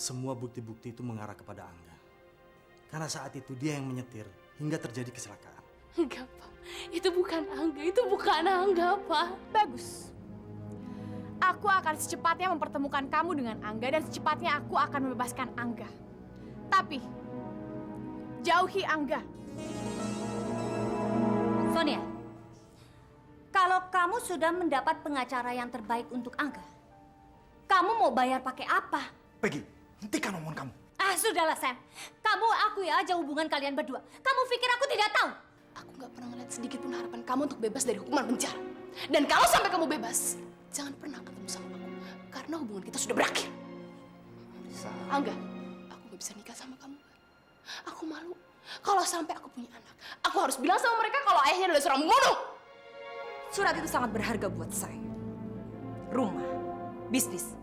semua bukti-bukti itu mengarah kepada Angga. Karena saat itu dia yang menyetir hingga terjadi kecelakaan. Enggak, Pak. Itu bukan Angga. Itu bukan Angga, Pak. Bagus. Aku akan secepatnya mempertemukan kamu dengan Angga dan secepatnya aku akan membebaskan Angga. Tapi, jauhi Angga. Sonia, kalau kamu sudah mendapat pengacara yang terbaik untuk Angga, kamu mau bayar pakai apa? Peggy, hentikan omongan kamu. Ah, sudahlah, Sam. Kamu akui aja hubungan kalian berdua. Kamu pikir aku tidak tahu? Aku nggak pernah ngeliat sedikit pun harapan kamu untuk bebas dari hukuman penjara. Dan kalau sampai kamu bebas, jangan pernah ketemu sama aku. Karena hubungan kita sudah berakhir. Angga, aku nggak bisa nikah sama kamu. Aku malu. Kalau sampai aku punya anak, aku harus bilang sama mereka kalau ayahnya adalah seorang pembunuh. Surat itu sangat berharga buat saya. Rumah, bisnis,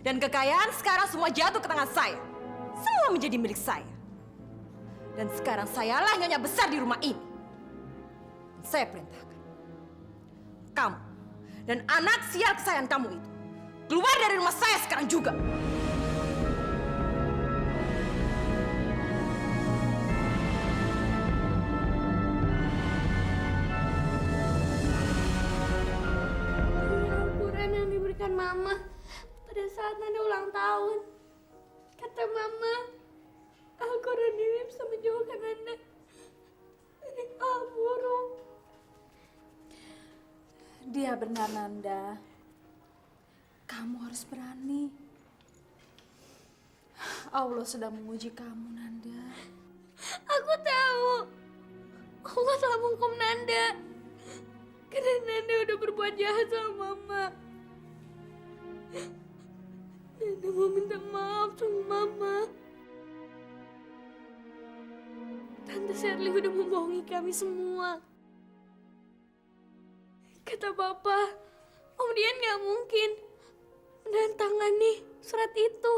dan kekayaan sekarang semua jatuh ke tangan saya. Semua menjadi milik saya. Dan sekarang sayalah nyonya besar di rumah ini. Dan saya perintahkan, kamu dan anak sial kesayangan kamu itu keluar dari rumah saya sekarang juga. Yang diberikan Mama pada saat Nanda ulang tahun. Kata Mama, Al-Quran ini bisa menjauhkan Nanda dari hal buruk. Dia benar, Nanda. Kamu harus berani. Allah sedang menguji kamu, Nanda. Aku tahu Allah telah menghukum Nanda karena Nanda udah berbuat jahat sama Mama. Nanda mau minta maaf sama Mama. Tante Shirley udah membohongi kami semua. Kata Papa, Om Dian gak mungkin menandatangani surat itu.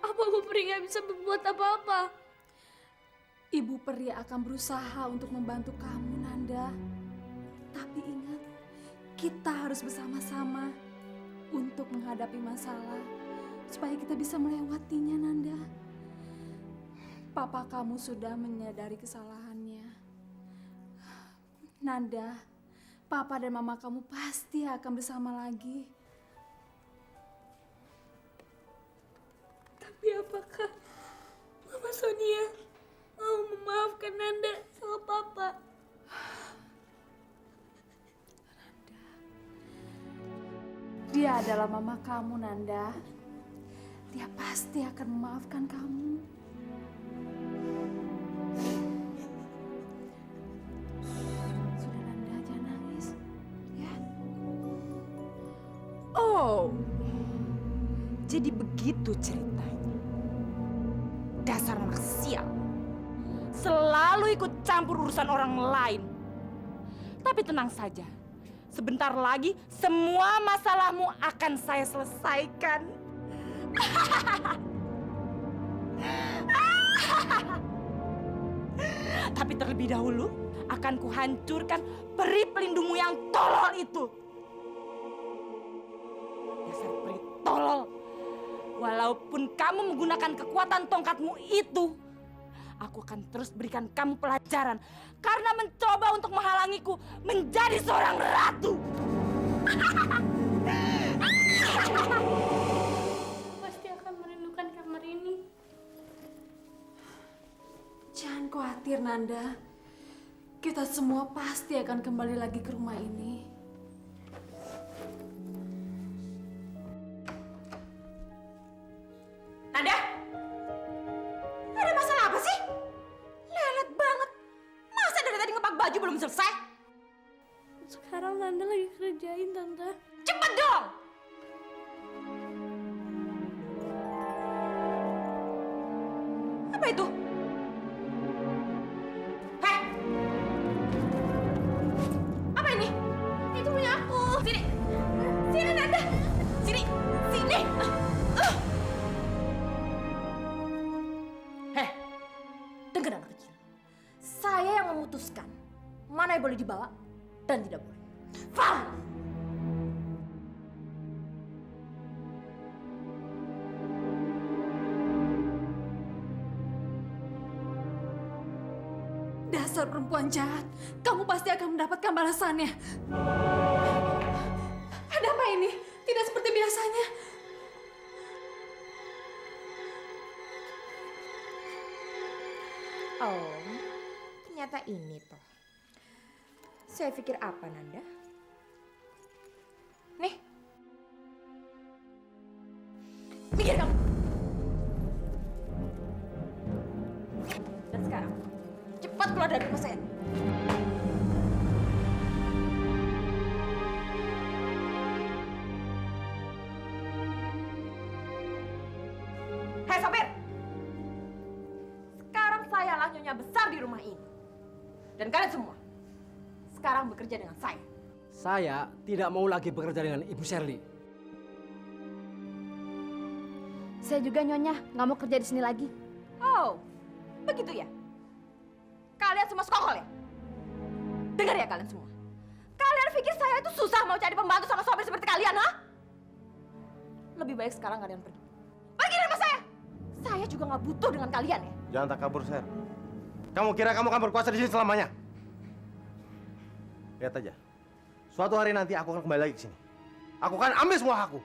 Apa Bu Pri gak bisa berbuat apa-apa? Ibu Peri akan berusaha untuk membantu kamu, Nanda. Tapi ingat, kita harus bersama-sama untuk menghadapi masalah supaya kita bisa melewatinya, Nanda. Papa kamu sudah menyadari kesalahannya. Nanda, Papa dan Mama kamu pasti akan bersama lagi. Tapi apakah Mama Sonia mau memaafkan Nanda sama Papa? Dia adalah mama kamu, Nanda. Dia pasti akan memaafkan kamu. Sudah, Nanda, jangan nangis. Ya. Oh, jadi begitu ceritanya. Dasar anak sial. Selalu ikut campur urusan orang lain. Tapi tenang saja. Sebentar lagi semua masalahmu akan saya selesaikan. Tapi terlebih dahulu akan kuhancurkan peri pelindungmu yang tolol itu. Dasar peri tolol. Walaupun kamu menggunakan kekuatan tongkatmu itu, aku akan terus berikan kamu pelajaran karena mencoba untuk menghalangiku menjadi seorang ratu. Pasti akan merindukan kamar ini. Jangan khawatir, Nanda. Kita semua pasti akan kembali lagi ke rumah ini. Nanda? Ada masalah apa sih? Lelet banget. Masa dari tadi ngepak baju belum selesai? Sekarang Nanda lagi kerjain, Tante. Cepet dong! Apa itu? Heh? Apa ini? Itu punya aku. Sini! Sini, Nanda! Sini! Sini! Heh! Dengar anak kecil. Saya yang memutuskan mana yang boleh dibawa dan tidak boleh. Faham? Dasar perempuan jahat, kamu pasti akan mendapatkan balasannya. Ada apa ini? Tidak seperti biasanya. Oh, ternyata ini toh. Saya pikir apa, Nanda? Nih. Mikir kamu. Dan sekarang, cepat keluar dari rumah saya. Hei, sopir! Sekarang sayalah nyonya besar di rumah ini. Dan kalian semua, sekarang bekerja dengan saya. Saya tidak mau lagi bekerja dengan Ibu Shirley. Saya juga Nyonya, nggak mau kerja di sini lagi. Oh, begitu ya? Kalian semua sekongkol ya? Dengar ya kalian semua. Kalian pikir saya itu susah mau cari pembantu sama sopir seperti kalian, ha? Lebih baik sekarang kalian pergi. Pergi dari rumah saya! Saya juga nggak butuh dengan kalian ya. Jangan tak kabur, Sher. Kamu kira kamu akan berkuasa di sini selamanya? Lihat aja. Suatu hari nanti aku akan kembali lagi ke sini. Aku akan ambil semua hakku.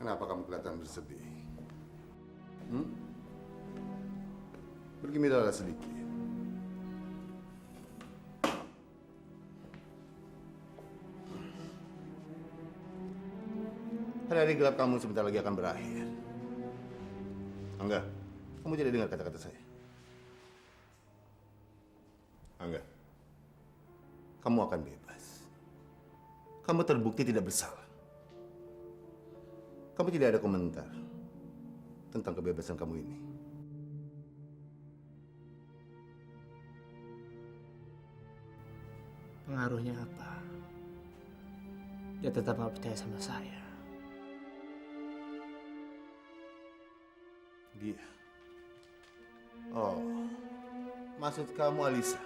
Kenapa kamu kelihatan bersedih? Bergembiralah sedikit. Hari-hari gelap kamu sebentar lagi akan berakhir. Angga, kamu tidak dengar kata-kata saya. Angga, kamu akan bebas. Kamu terbukti tidak bersalah. Kamu tidak ada komentar tentang kebebasan kamu ini. Pengaruhnya apa? Dia tetap gak percaya sama saya. Dia. Oh, maksud kamu Alisa?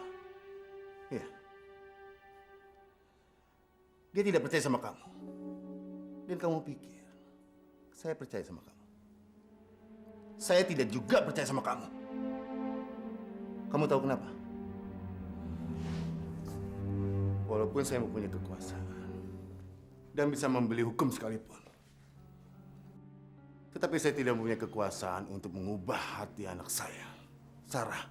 Iya. Dia tidak percaya sama kamu. Dan kamu pikir saya percaya sama kamu? Saya tidak juga percaya sama kamu. Kamu tahu kenapa? Walaupun saya mempunyai kekuasaan dan bisa membeli hukum sekalipun, tetapi saya tidak mempunyai kekuasaan untuk mengubah hati anak saya, Sarah.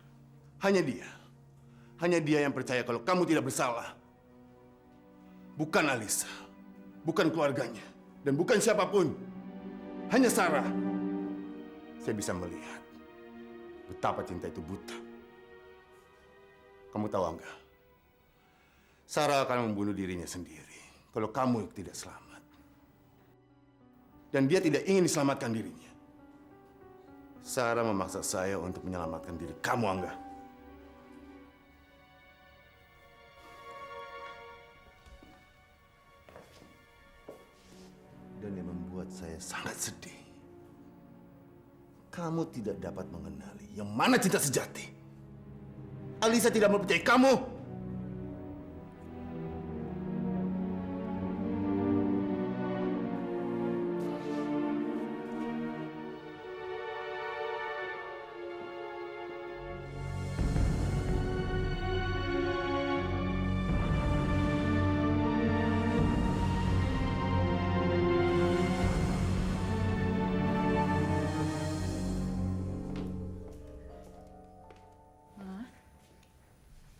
Hanya dia yang percaya kalau kamu tidak bersalah. Bukan Alisa, bukan keluarganya, dan bukan siapapun. Hanya Sarah. Saya bisa melihat betapa cinta itu buta. Kamu tahu, Angga? Sarah akan membunuh dirinya sendiri kalau kamu tidak selamat. Dan dia tidak ingin diselamatkan dirinya. Sarah memaksa saya untuk menyelamatkan diri kamu, Angga. Dan yang membuat saya sangat sedih, kamu tidak dapat mengenali yang mana cinta sejati. Alisa tidak mempercayai kamu.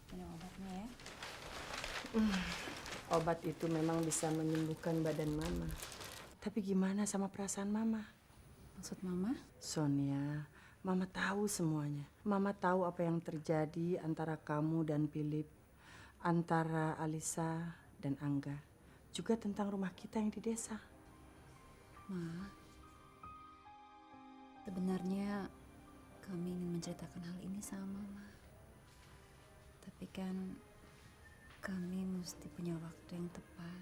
Minum obat. obat itu memang bisa menyembuhkan badan Mama. Tapi gimana sama perasaan Mama? Maksud Mama? Sonia, Mama tahu semuanya. Mama tahu apa yang terjadi antara kamu dan Philip, antara Alisa dan Angga. Juga tentang rumah kita yang di desa. Ma, sebenarnya kami ingin menceritakan hal ini sama Mama. Tapi kan kami mesti punya waktu yang tepat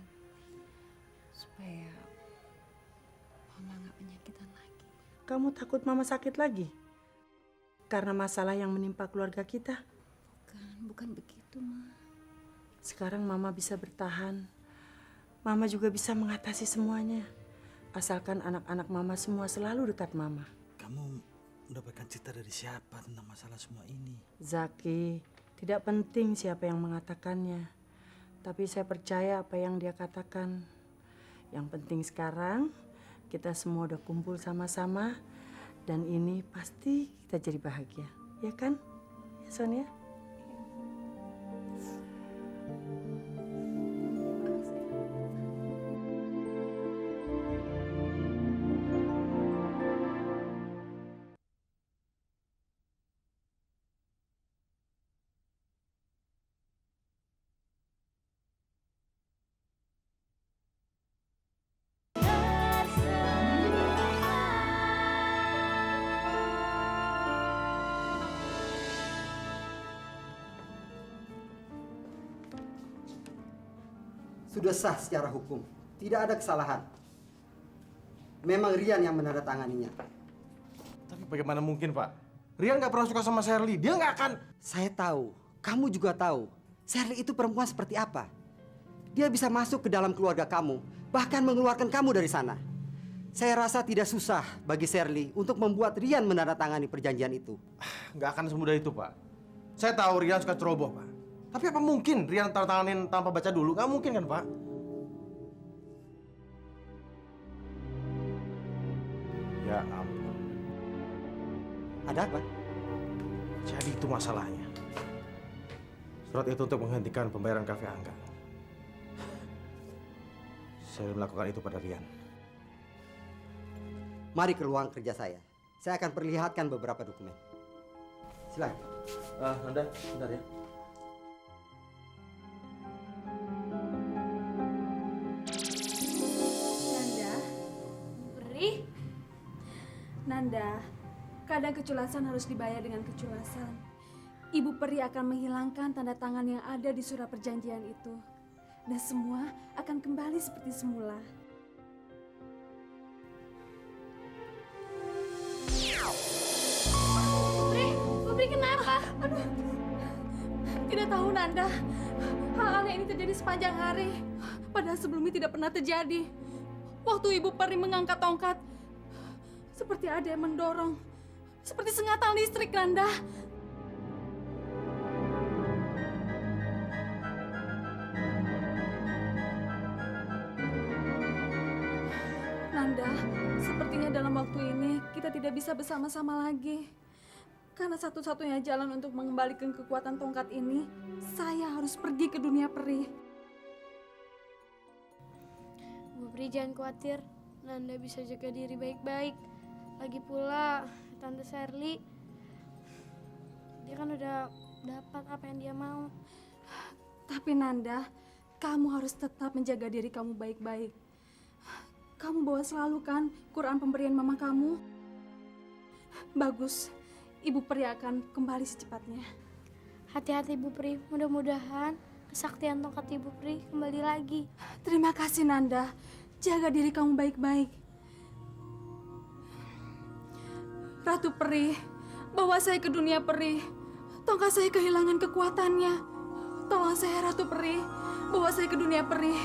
supaya Mama nggak penyakitan lagi. Kamu takut Mama sakit lagi? Karena masalah yang menimpa keluarga kita? Bukan begitu, Ma. Sekarang Mama bisa bertahan. Mama juga bisa mengatasi semuanya. Asalkan anak-anak Mama semua selalu dekat Mama. Kamu mendapatkan cerita dari siapa tentang masalah semua ini? Zaki, tidak penting siapa yang mengatakannya. Tapi saya percaya apa yang dia katakan. Yang penting sekarang, kita semua udah kumpul sama-sama. Dan ini pasti kita jadi bahagia. Ya kan, ya Sonia? Sudah sah secara hukum. Tidak ada kesalahan. Memang Rian yang menandatanganinya. Tapi bagaimana mungkin, Pak? Rian nggak pernah suka sama Shirley. Dia nggak akan... Saya tahu. Kamu juga tahu. Shirley itu perempuan seperti apa. Dia bisa masuk ke dalam keluarga kamu. Bahkan mengeluarkan kamu dari sana. Saya rasa tidak susah bagi Shirley untuk membuat Rian menandatangani perjanjian itu. Nggak akan semudah itu, Pak. Saya tahu Rian suka ceroboh, Pak. Tapi apa mungkin Rian tandatanganin tanpa baca dulu? Nggak mungkin kan, Pak? Ya ampun. Ada apa? Jadi itu masalahnya. Surat itu untuk menghentikan pembayaran kafe Angga. Saya melakukan itu pada Rian. Mari ke ruang kerja saya. Saya akan perlihatkan beberapa dokumen. Silakan. Nanda, bentar ya. Nanda, kadang keculasan harus dibayar dengan keculasan. Ibu Peri akan menghilangkan tanda tangan yang ada di surat perjanjian itu. Dan semua akan kembali seperti semula. Bu Peri kenapa? Aduh, tidak tahu Nanda. Hal aneh ini terjadi sepanjang hari. Padahal sebelumnya tidak pernah terjadi. Waktu Ibu Peri mengangkat tongkat, seperti ada yang mendorong. Seperti sengatan listrik, Nanda. Nanda, sepertinya dalam waktu ini kita tidak bisa bersama-sama lagi. Karena satu-satunya jalan untuk mengembalikan kekuatan tongkat ini, saya harus pergi ke dunia peri. Bu Pri jangan khawatir, Nanda bisa jaga diri baik-baik. Lagi pula Tante Shirley, dia kan udah dapat apa yang dia mau. Tapi Nanda, kamu harus tetap menjaga diri kamu baik-baik. Kamu bawa selalu kan Quran pemberian mama kamu? Bagus, Ibu Peri akan kembali secepatnya. Hati-hati Bu Pri, mudah-mudahan kesaktian tongkat Ibu Pri kembali lagi. Terima kasih Nanda, jaga diri kamu baik-baik. Ratu Peri, bawa saya ke dunia peri. Tongkat saya kehilangan kekuatannya. Tolong saya Ratu Peri, bawa saya ke dunia peri.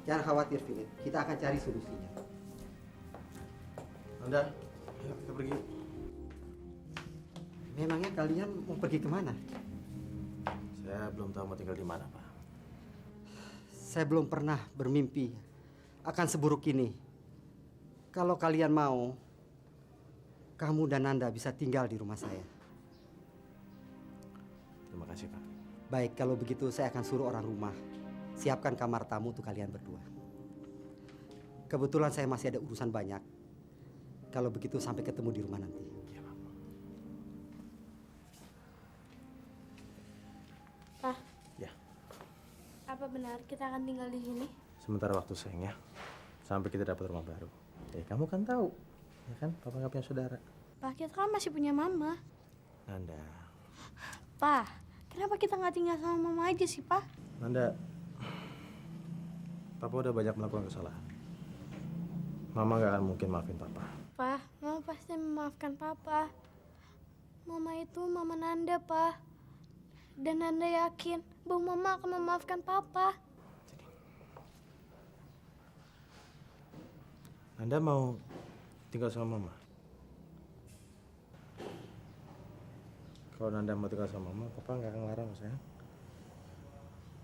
Jangan khawatir, Philip. Kita akan cari solusinya. Nanda, ayo kita pergi. Memangnya kalian mau pergi kemana? Saya belum tahu mau tinggal di mana, Pak. Saya belum pernah bermimpi akan seburuk ini. Kalau kalian mau, kamu dan Nanda bisa tinggal di rumah saya. Terima kasih, Pak. Baik, kalau begitu saya akan suruh orang rumah siapkan kamar tamu untuk kalian berdua. Kebetulan saya masih ada urusan banyak. Kalau begitu sampai ketemu di rumah nanti. Pak. Ya. Apa benar kita akan tinggal di sini? Sementara waktu, sayang, ya. Sampai kita dapat rumah baru. Kamu kan tahu, ya kan? Papa nggak punya saudara. Pak, kita kan masih punya mama. Nanda. Pak, kenapa kita nggak tinggal sama mama aja sih, Pak? Nanda, Papa udah banyak melakukan kesalahan. Mama gak akan mungkin maafin Papa. Pak, mama pasti memaafkan Papa. Mama itu mama Nanda, Pak. Dan Nanda yakin bahwa mama akan memaafkan Papa. Nanda mau tinggal sama Mama? Kalau Nanda mau tinggal sama Mama, Papa nggak akan larang, sayang.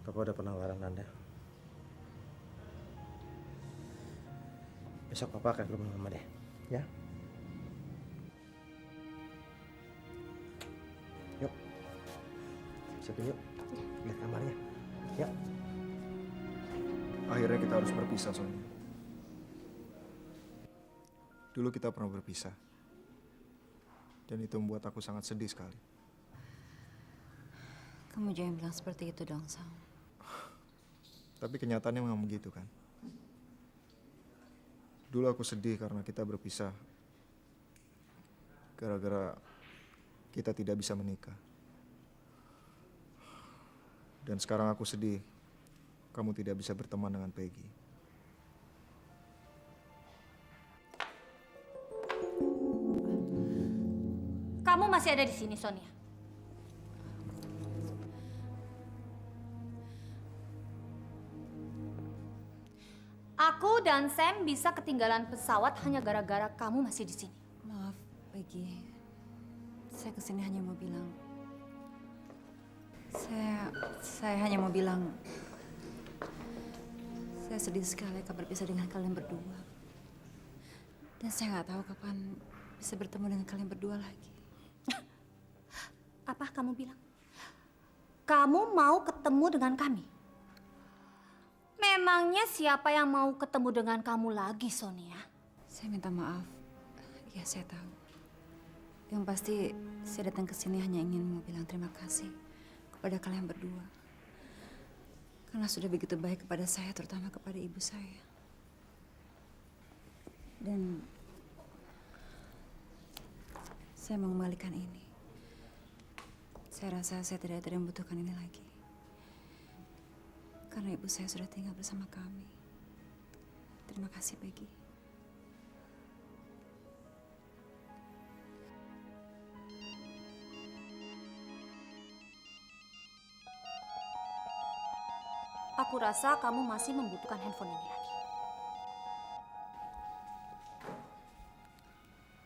Papa udah pernah larang Nanda. Besok Papa akan ke rumah Mama deh, ya? Yuk, siapin yuk. Lihat kamarnya, ya. Akhirnya kita harus berpisah, Sonia. Dulu kita pernah berpisah. Dan itu membuat aku sangat sedih sekali. Kamu jangan bilang seperti itu dong, Sam. Tapi kenyataannya memang begitu kan. Dulu aku sedih karena kita berpisah. Gara-gara kita tidak bisa menikah. Dan sekarang aku sedih kamu tidak bisa berteman dengan Peggy. Kamu masih ada di sini, Sonia. Aku dan Sam bisa ketinggalan pesawat hanya gara-gara kamu masih di sini. Maaf, Peggy. Saya kesini hanya mau bilang. Saya hanya mau bilang. Saya sedih sekali kabar berpisah dengan kalian berdua. Dan saya nggak tahu kapan bisa bertemu dengan kalian berdua lagi. Apa kamu bilang? Kamu mau ketemu dengan kami? Memangnya siapa yang mau ketemu dengan kamu lagi, Sonia? Saya minta maaf. Ya, saya tahu. Yang pasti saya datang ke sini hanya ingin mau bilang terima kasih kepada kalian berdua. Karena sudah begitu baik kepada saya, terutama kepada ibu saya. Dan saya mengembalikan ini. Saya rasa saya tidak membutuhkan ini lagi. Karena ibu saya sudah tinggal bersama kami. Terima kasih, Peggy. Aku rasa kamu masih membutuhkan handphone ini lagi.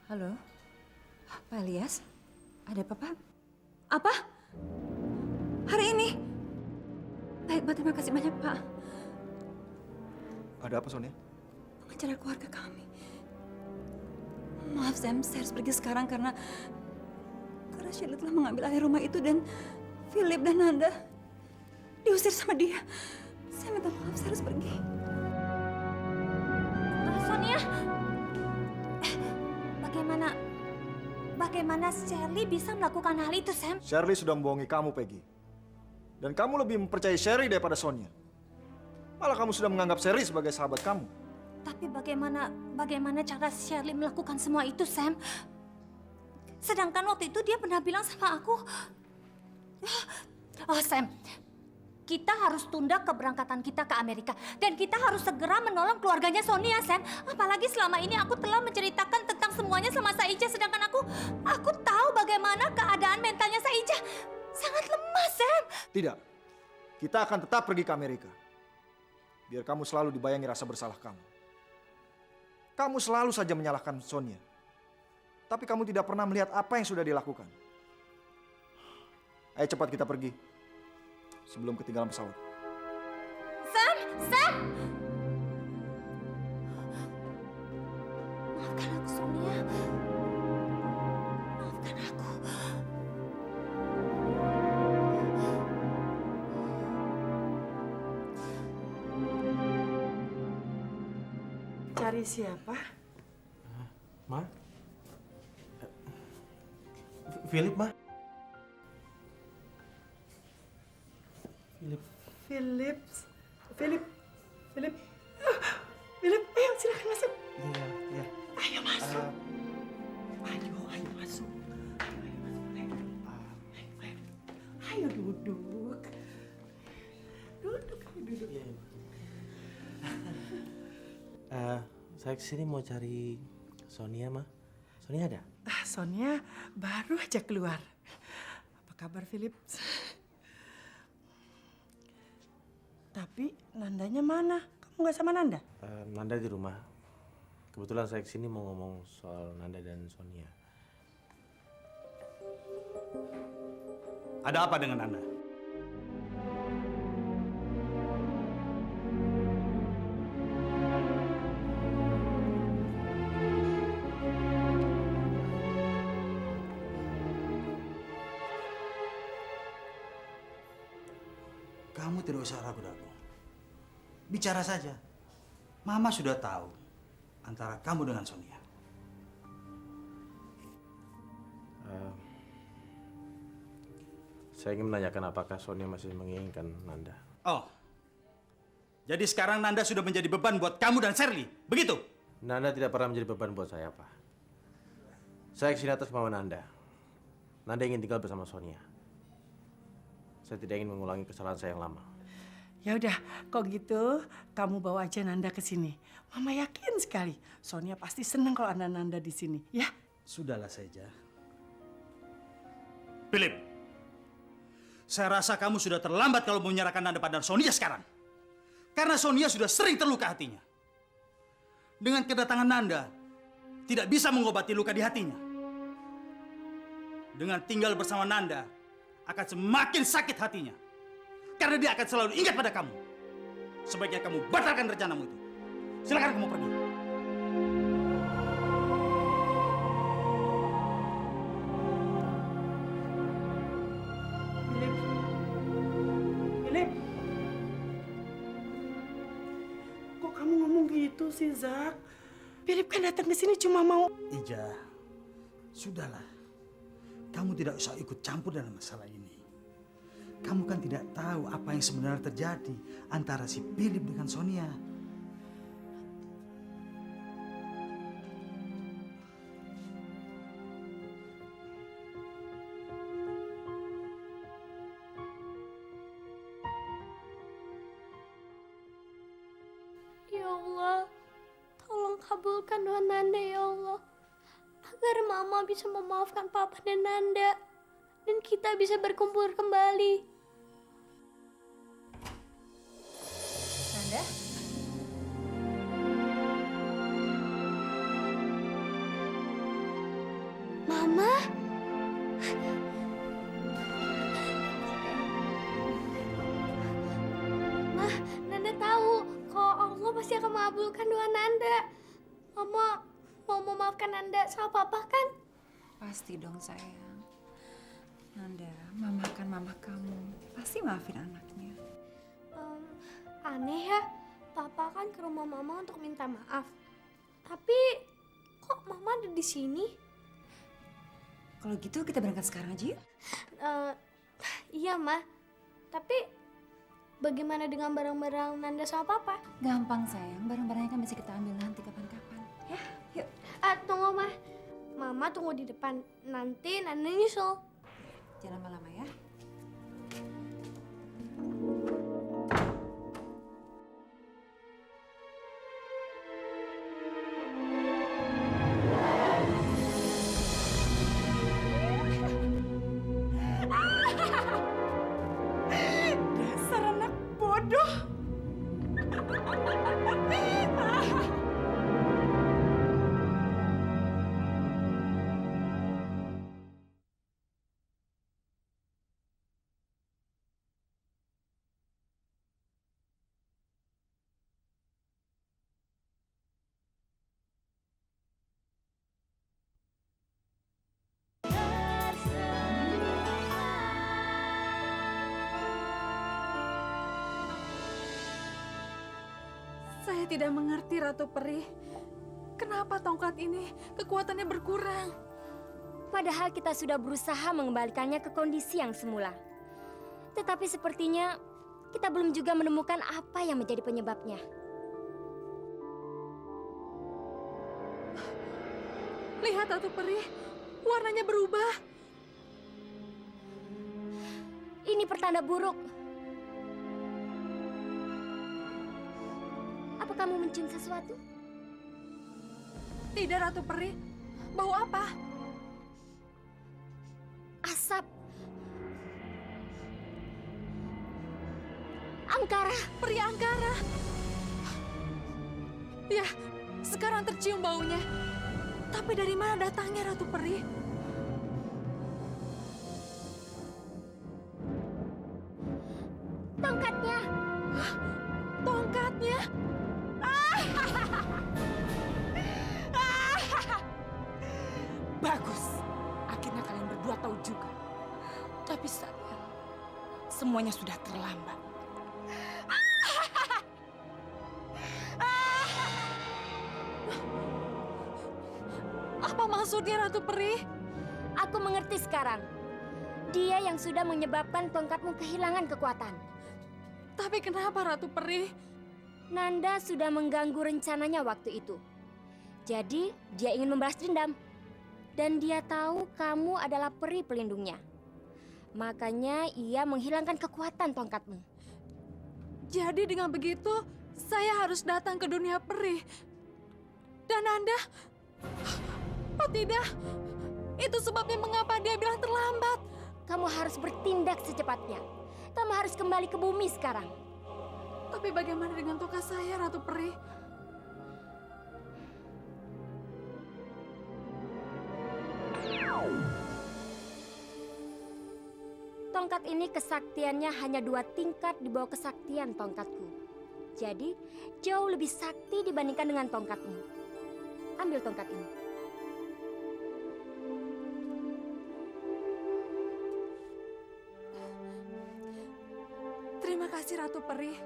Halo? Pak Elias? Ada apa, Pak? Apa? Hari ini? Baik, Pak. Terima kasih banyak, Pak. Ada apa, Sonia? Pengacara keluarga kami. Maaf, Sam. Saya harus pergi sekarang karena Shirley telah mengambil alih rumah itu dan Philip dan Nanda diusir sama dia. Saya minta maaf, saya harus pergi. Sonia, bagaimana Shirley bisa melakukan hal itu, Sam? Shirley sudah membohongi kamu, Peggy. Dan kamu lebih mempercayai Shirley daripada Sonia. Malah kamu sudah menganggap Shirley sebagai sahabat kamu. Tapi bagaimana cara Shirley melakukan semua itu, Sam? Sedangkan waktu itu dia pernah bilang sama aku. Oh, Sam. Kita harus tunda keberangkatan kita ke Amerika. Dan kita harus segera menolong keluarganya Sonia, Sam. Apalagi selama ini aku telah menceritakan tentang semuanya sama Saija. Sedangkan aku tahu bagaimana keadaan mentalnya Saija. Sangat lemah, Sam. Tidak. Kita akan tetap pergi ke Amerika. Biar kamu selalu dibayangi rasa bersalah kamu. Kamu selalu saja menyalahkan Sonia. Tapi kamu tidak pernah melihat apa yang sudah dilakukan. Ayo cepat kita pergi. Sebelum ketinggalan pesawat. Sam! Maafkan aku, Sonia. maafkan aku. Cari siapa? Ma? Philip, Ma? Philip. Philip. Philip. Philip. Philip, ayo silakan masuk. Iya, iya. Ayo masuk. Ayo masuk. Ayo duduk. Duduk. Saya kesini mau cari Sonia, Ma. Sonia ada? Sonia baru aja keluar. Apa kabar, Philip? Tapi Nandanya mana? Kamu nggak sama Nanda? Nanda di rumah. Kebetulan saya kesini mau ngomong soal Nanda dan Sonia. Ada apa dengan Anda? Kamu tidak usah ragu-ragu. Bicara saja. Mama sudah tahu antara kamu dengan Sonia. Saya ingin menanyakan apakah Sonia masih menginginkan Nanda. Oh, jadi sekarang Nanda sudah menjadi beban buat kamu dan Shirley, begitu? Nanda tidak pernah menjadi beban buat saya, Pak. Saya kesini atas kemauan Nanda. Nanda ingin tinggal bersama Sonia. Saya tidak ingin mengulangi kesalahan saya yang lama. Ya udah, kok gitu kamu bawa aja Nanda ke sini. Mama yakin sekali Sonia pasti senang kalau ada Nanda di sini, ya? Sudahlah saja. Philip, saya rasa kamu sudah terlambat kalau menyerahkan Nanda pada Sonia sekarang. Karena Sonia sudah sering terluka hatinya. Dengan kedatangan Nanda, tidak bisa mengobati luka di hatinya. Dengan tinggal bersama Nanda, akan semakin sakit hatinya. Karena dia akan selalu ingat pada kamu. Sebaiknya kamu batalkan rencanamu itu. Silakan kamu pergi. Philip. Kok kamu ngomong gitu sih, Zak? Philip kan datang ke sini cuma mau... Ija, sudahlah. Kamu tidak usah ikut campur dalam masalah ini. Kamu kan tidak tahu apa yang sebenarnya terjadi antara si Philip dengan Sonia. Ya Allah, tolong kabulkan doa Nanda ya Allah. Agar Mama bisa memaafkan Papa dan Nanda. Dan kita bisa berkumpul kembali. Nanda? Mama? Ma, Nanda tahu kalau Allah pasti akan mengabulkan doa Nanda. Mama mau memaafkan Nanda sama Papa kan? Pasti dong sayang. Nanda, Mama kan mama kamu. Pasti maafin anaknya. Aneh ya, Papa kan ke rumah Mama untuk minta maaf. Tapi kok Mama ada di sini? Kalau gitu kita berangkat sekarang aja yuk. Iya, Ma. Tapi bagaimana dengan barang-barang Nanda sama Papa? Gampang sayang, barang-barangnya kan bisa kita ambil nanti kapan-kapan. Ya, yuk. Tunggu, Ma. Mama tunggu di depan. Nanti Nanda nyusul. Jangan lama-lama ya. Dasar anak bodoh. Saya tidak mengerti, Ratu Peri. Kenapa tongkat ini kekuatannya berkurang? Padahal kita sudah berusaha mengembalikannya ke kondisi yang semula. Tetapi sepertinya kita belum juga menemukan apa yang menjadi penyebabnya. Lihat, Ratu Peri, warnanya berubah. Ini pertanda buruk. Apa kamu mencium sesuatu? Tidak, Ratu Peri. Bau apa? Asap. Angkara. Peri Angkara. Ya, sekarang tercium baunya. Tapi dari mana datangnya, Ratu Peri? Tongkatnya. Tongkatnya. Bagus. Akhirnya kalian berdua tahu juga. Tapi sayang, semuanya sudah terlambat. Apa maksudnya, Ratu Peri? Aku mengerti sekarang. Dia yang sudah menyebabkan tongkatmu kehilangan kekuatan. Tapi kenapa, Ratu Peri? Nanda sudah mengganggu rencananya waktu itu. Jadi, dia ingin membalas dendam. Dan dia tahu kamu adalah peri pelindungnya. Makanya ia menghilangkan kekuatan tongkatmu. Jadi dengan begitu, saya harus datang ke dunia peri. Dan Anda... Oh tidak, itu sebabnya mengapa dia bilang terlambat. Kamu harus bertindak secepatnya. Kamu harus kembali ke bumi sekarang. Tapi bagaimana dengan tongkat saya, Ratu Peri? Tongkat ini kesaktiannya hanya 2 tingkat di bawah kesaktian tongkatku. Jadi, jauh lebih sakti dibandingkan dengan tongkatmu. Ambil tongkat ini. Terima kasih, Ratu Peri.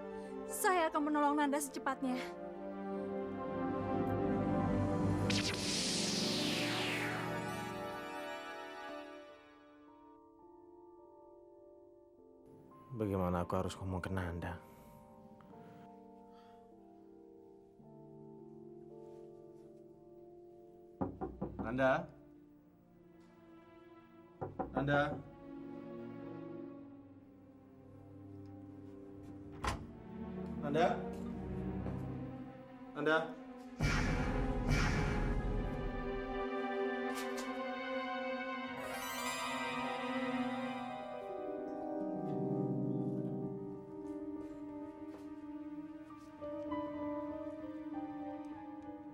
Saya akan menolong Nanda secepatnya. Bagaimana aku harus ngomong ke Nanda? Nanda? Nanda? Nanda? Nanda?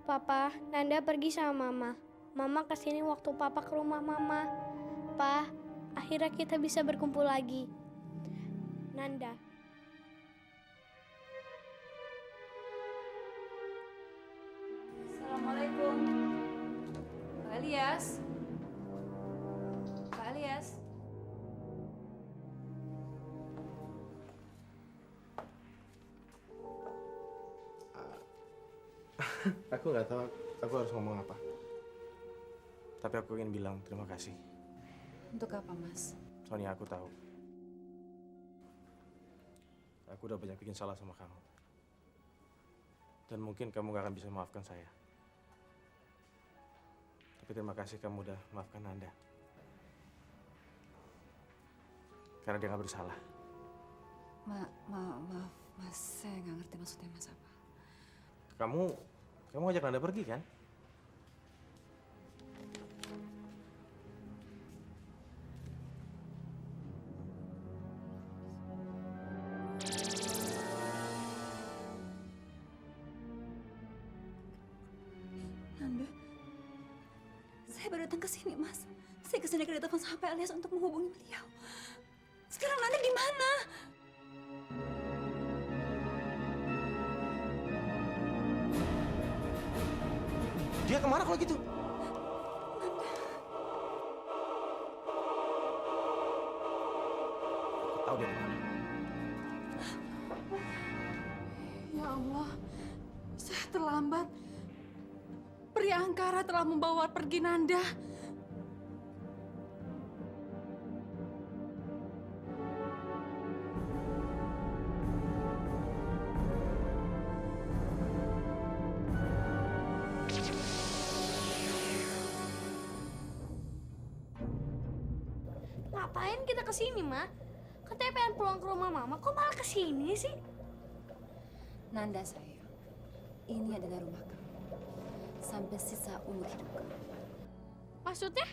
Papa, Nanda pergi sama Mama. Mama kesini waktu Papa ke rumah Mama. Pa, akhirnya kita bisa berkumpul lagi. Nanda. Assalamualaikum. Pak Elias. Pak Elias. Aku nggak tahu aku harus ngomong apa. Tapi aku ingin bilang terima kasih. Untuk apa, Mas? Soalnya aku tahu. Aku udah banyak bikin salah sama kamu. Dan mungkin kamu gak akan bisa memaafkan saya. Tapi terima kasih kamu udah maafkan Nanda. Karena dia gak bersalah. Maaf, Mas. Saya nggak ngerti maksudnya Mas apa. Kamu ngajak Nanda pergi kan? Nanda, saya baru datang ke sini, Mas. Saya kesini ke telepon sama Pak Elias untuk menghubungi beliau. Sekarang Nanda di mana? Dia kemana kalau gitu? Aku tahu dia kemana. Ya Allah, terlambat. Pria Angkara telah membawa pergi Nanda. Ngapain kita kesini, Ma? Katanya pengen pulang ke rumah Mama, kok malah kesini sih? Nanda sayang, ini adalah rumah kamu sampai sisa umur hidup kamu. Maksudnya?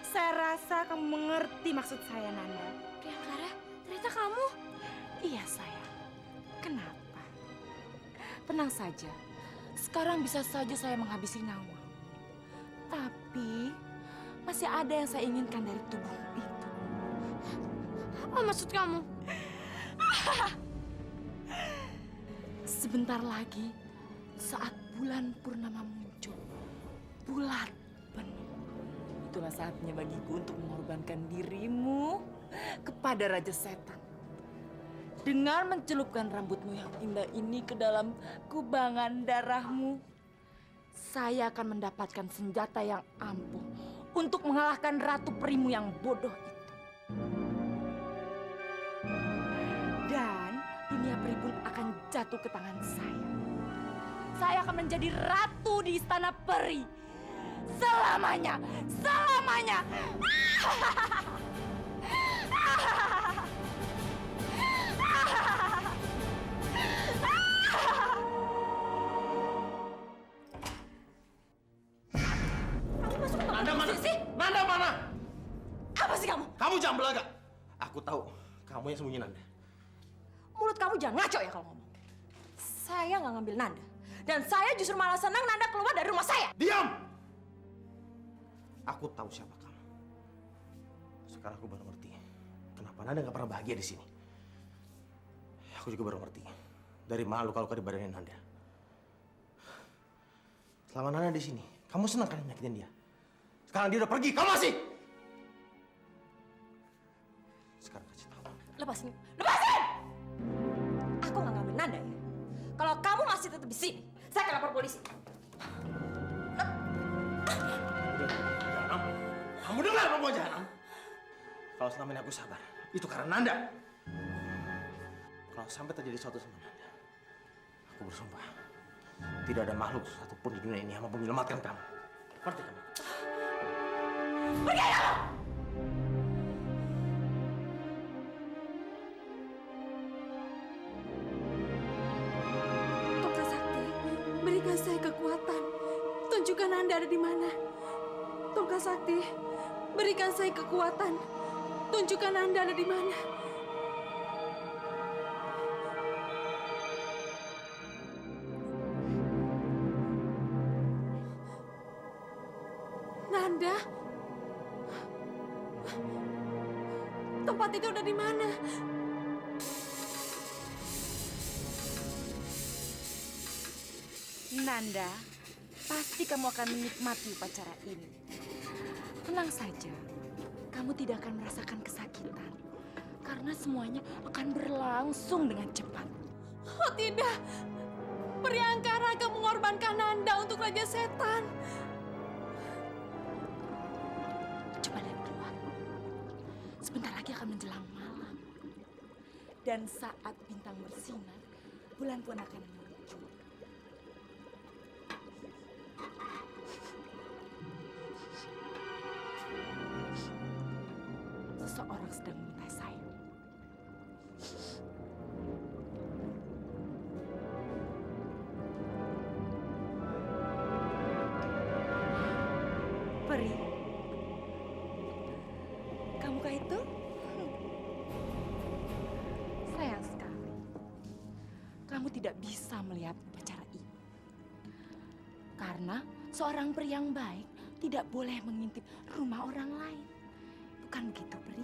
Saya rasa kamu mengerti maksud saya, Nanda. Priangkara, ternyata kamu. Iya, sayang. Kenapa? Tenang saja. Sekarang bisa saja saya menghabisi nyawa. Tapi masih ada yang saya inginkan dari tubuh itu. Apa maksud kamu? Sebentar lagi, saat bulan purnama muncul, bulat penuh. Itulah saatnya bagiku untuk mengorbankan dirimu kepada Raja Setan. Dengan mencelupkan rambutmu yang indah ini ke dalam kubangan darahmu, saya akan mendapatkan senjata yang ampuh untuk mengalahkan Ratu Perimu yang bodoh itu. Dan dunia peri pun akan jatuh ke tangan saya. Saya akan menjadi ratu di istana peri. Selamanya! Selamanya! Nanda mana? Nanda mana? Apa sih kamu? Kamu jangan belagak. Aku tahu kamu yang sembunyi Nanda. Mulut kamu jangan ngaco ya kalau ngomong. Saya nggak ngambil Nanda. Dan saya justru malah senang Nanda keluar dari rumah saya. Diam! Aku tahu siapa kamu. Sekarang aku baru ngerti kenapa Nanda nggak pernah bahagia di sini. Aku juga baru ngerti dari mana luka-luka di badannya Nanda. Selama Nanda di sini, kamu senang kan nyakitin dia. Sekarang dia udah pergi, kamu masih. Sekarang kasih tahu. Lepasin! Lepasin! Aku nggak ngambil Nanda ya. Kalau kamu masih tetap di sini, saya akan lapor polisi. Jahanam. Kamu dengar perempuan jahanam? Kalau selama ini aku sabar, itu karena Nanda. Kalau sampai terjadi sesuatu sama Nanda, aku bersumpah, tidak ada makhluk satupun di dunia ini yang mampu menyelamatkan kamu. Ngerti kamu? Pergi kamu! Tongkat Sakti, berikan saya kekuatan. Tunjukkan Anda ada di mana. Tongkat Sakti, berikan saya kekuatan. Tunjukkan Anda ada di mana. Nanda? Tempat itu udah di mana? Nanda, pasti kamu akan menikmati upacara ini. Tenang saja, kamu tidak akan merasakan kesakitan. Karena semuanya akan berlangsung dengan cepat. Oh tidak, Priangkara akan mengorbankan Nanda untuk Raja Setan. Coba lihat keluar. Sebentar lagi akan menjelang malam. Dan saat bintang bersinar, bulan pun akan muncul. Seseorang sedang meminta saya. Peri, kamukah itu? Sayang sekali, kamu tidak bisa melihat upacara ini. Karena seorang peri yang baik tidak boleh mengintip rumah orang lain. Bukan begitu, Peri?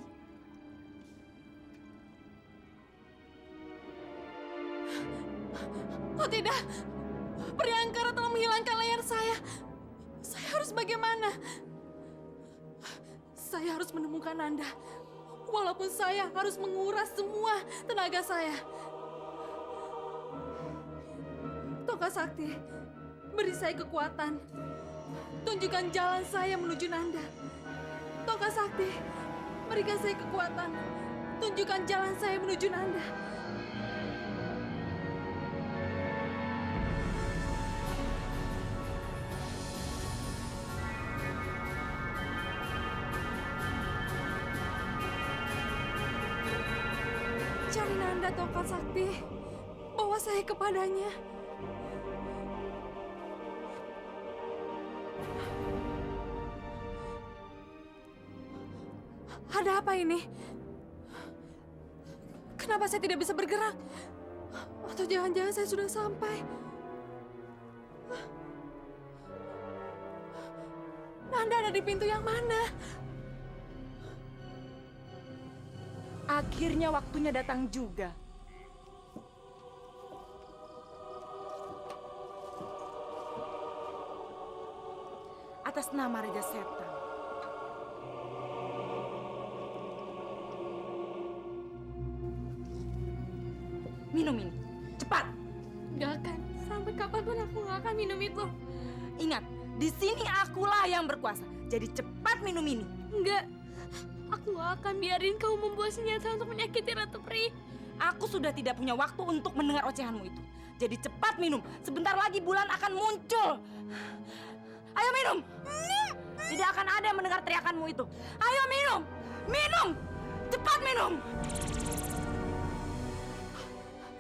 Oh tidak, Priangkara telah menghilangkan layar saya. Saya harus bagaimana? Saya harus menemukan Nanda. Walaupun saya harus menguras semua tenaga saya. Toka Sakti, beri saya kekuatan. Tunjukkan jalan saya menuju Nanda. Toka Sakti, berikan saya kekuatan. Tunjukkan jalan saya menuju Nanda. Cari Nanda, Toka Sakti. Bawa saya kepadanya. Ada apa ini? Kenapa saya tidak bisa bergerak? Atau jangan-jangan saya sudah sampai? Nanda ada di pintu yang mana? Akhirnya waktunya datang juga. Atas nama Raja Setan. Minum ini, cepat. Gak akan. Sampai kapanpun aku gak akan minum itu. Ingat, di sini akulah yang berkuasa. Jadi cepat minum ini. Enggak. Aku gak akan biarin kamu membuat senjata untuk menyakiti Ratu Pri. Aku sudah tidak punya waktu untuk mendengar ocehanmu itu. Jadi cepat minum. Sebentar lagi bulan akan muncul. Ayo minum. Tidak akan ada yang mendengar teriakanmu itu. Ayo minum. Minum. Cepat minum.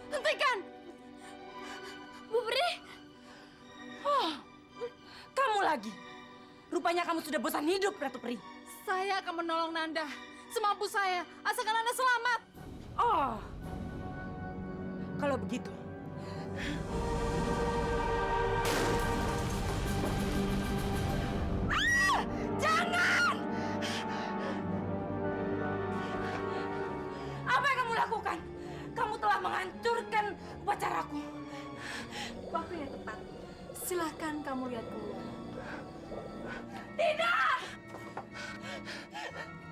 Hentikan! Bu Pri. Oh, kamu lagi. Rupanya kamu sudah bosan hidup, Ratu Pri. Saya akan menolong Nanda. Semampu saya, asalkan Nanda selamat. Oh, kalau begitu. Jangan! Apa yang kamu lakukan? Kamu telah menghancurkan upacaraku. Waktu yang tepat. Silahkan kamu lihat keluar. Tidak!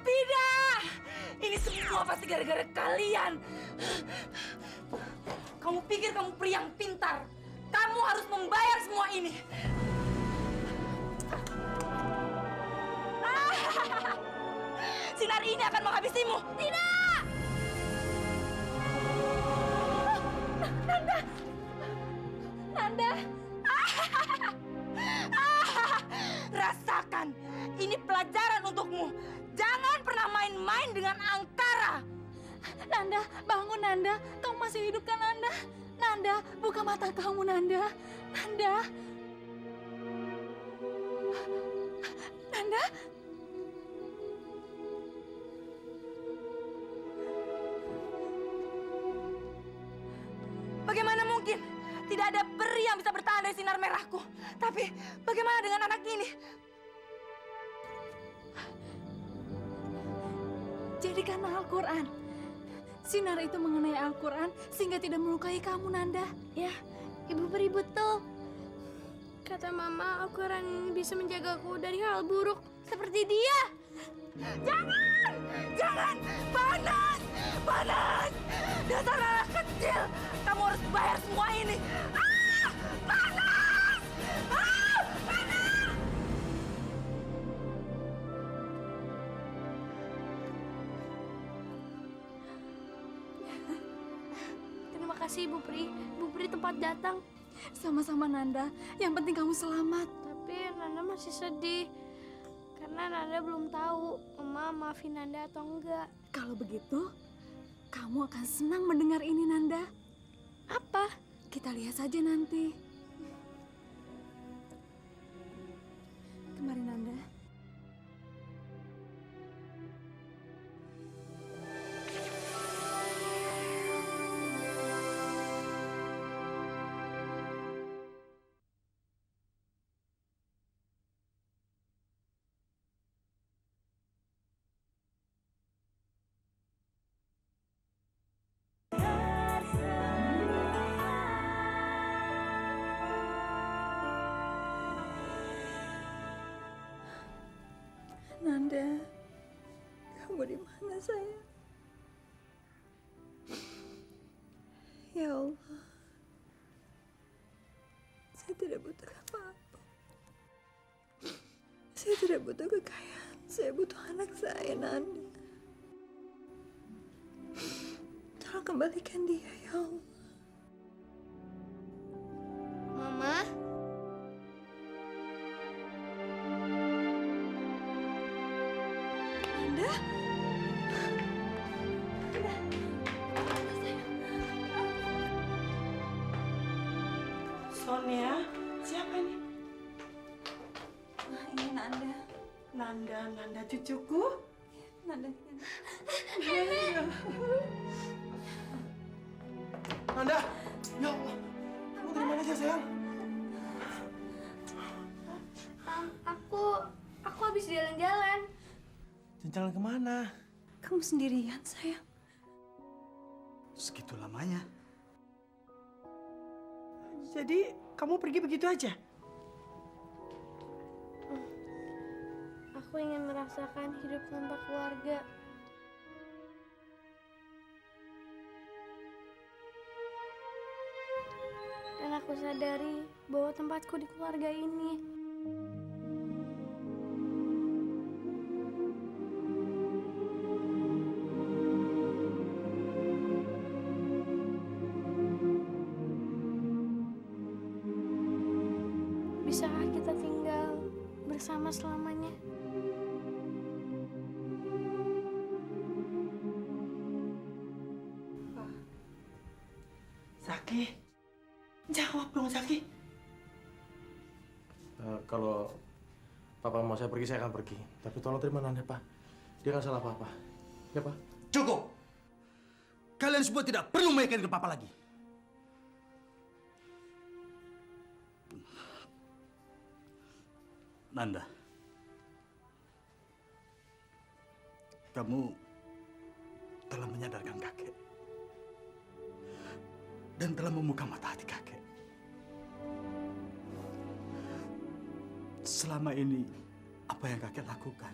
Tidak! Ini semua pasti gara-gara kalian. Kamu pikir kamu pria yang pintar? Kamu harus membayar semua ini. Sinar ini akan menghabisimu. Tidak! Nanda! Nanda! Rasakan, ini pelajaran untukmu. Jangan pernah main-main dengan angkara. Nanda, bangun Nanda. Kamu masih hidup kan Nanda? Nanda, buka mata kamu Nanda. Nanda. Nanda. Bagaimana mungkin? Tidak ada peri yang bisa bertahan dari sinar merahku. Tapi bagaimana dengan anak ini? Jadi karena Al-Quran. Sinar itu mengenai Al-Quran sehingga tidak melukai kamu, Nanda. Ya, Ibu Peri betul. Kata Mama, Al-Quran ini bisa menjagaku dari hal buruk seperti dia. Jangan! Jangan! Panas! Panas! Dasar anak kecil! Kamu harus bayar semua ini! Ah! Panas! Ah! Panas! Terima kasih Ibu Pri. Ibu Pri tempat datang. Sama-sama Nanda. Yang penting kamu selamat. Tapi Nanda masih sedih. Karena Nanda belum tahu Mama maafin Nanda atau enggak. Kalau begitu, kamu akan senang mendengar ini, Nanda. Apa? Kita lihat saja nanti. Kemari, Nanda. Kamu di mana, sayang? Ya Allah, saya tidak butuh apa-apa. Saya tidak butuh kekayaan. Saya butuh anak saya, Nanda. Tolong kembalikan dia, ya Allah. Mama? Nanda? Sonia, siapa ini? Ini Nanda. Nanda cucuku. Nanda. Nanda, ya Allah, kamu dari mana sih sayang? Aku habis jalan-jalan. Jalan kemana? Kamu sendirian, sayang. Segitu lamanya. Jadi kamu pergi begitu aja? Aku ingin merasakan hidup tanpa keluarga. Dan aku sadari bahwa tempatku di keluarga ini. Bisakah kita tinggal bersama selamanya? Zaki, jawab dong Zaki. Kalau Papa mau saya pergi, saya akan pergi. Tapi tolong terima Nanda, Pak. Dia nggak salah apa-apa. Ya, Pak? Cukup! Kalian semua tidak perlu meyakinkan Papa lagi. Nanda, kamu telah menyadarkan kakek dan telah membuka mata hati kakek. Selama ini, apa yang kakek lakukan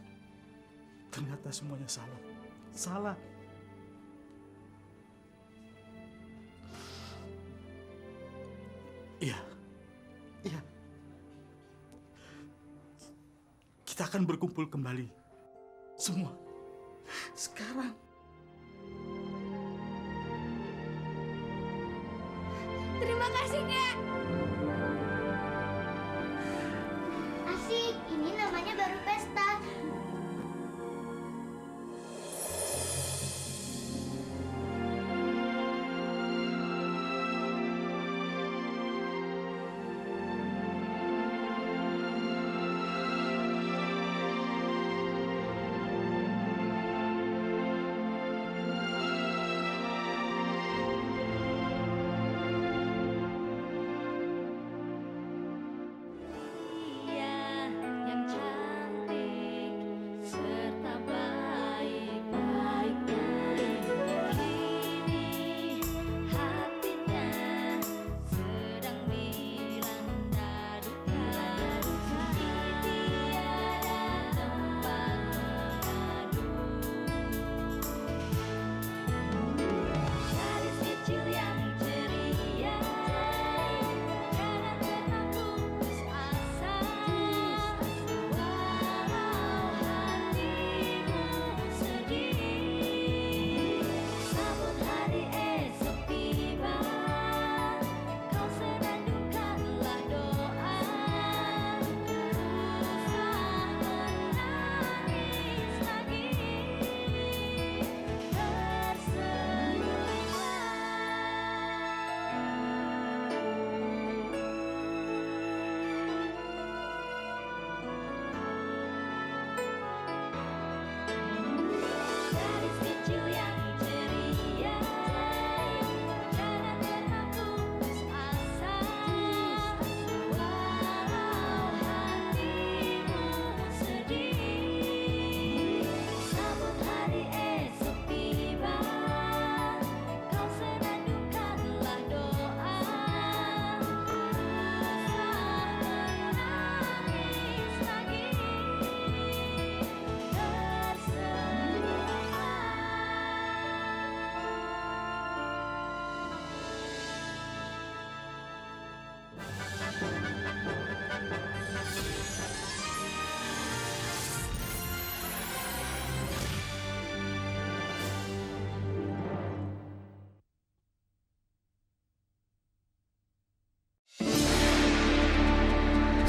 ternyata semuanya salah. Salah. Iya. Iya. Kita akan berkumpul kembali. Semua. Sekarang. Terima kasih, Kak. Asik, ini namanya baru pesta.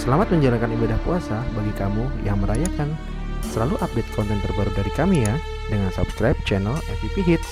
Selamat menjalankan ibadah puasa bagi kamu yang merayakan. Selalu update konten terbaru dari kami ya, dengan subscribe channel MVP Hits.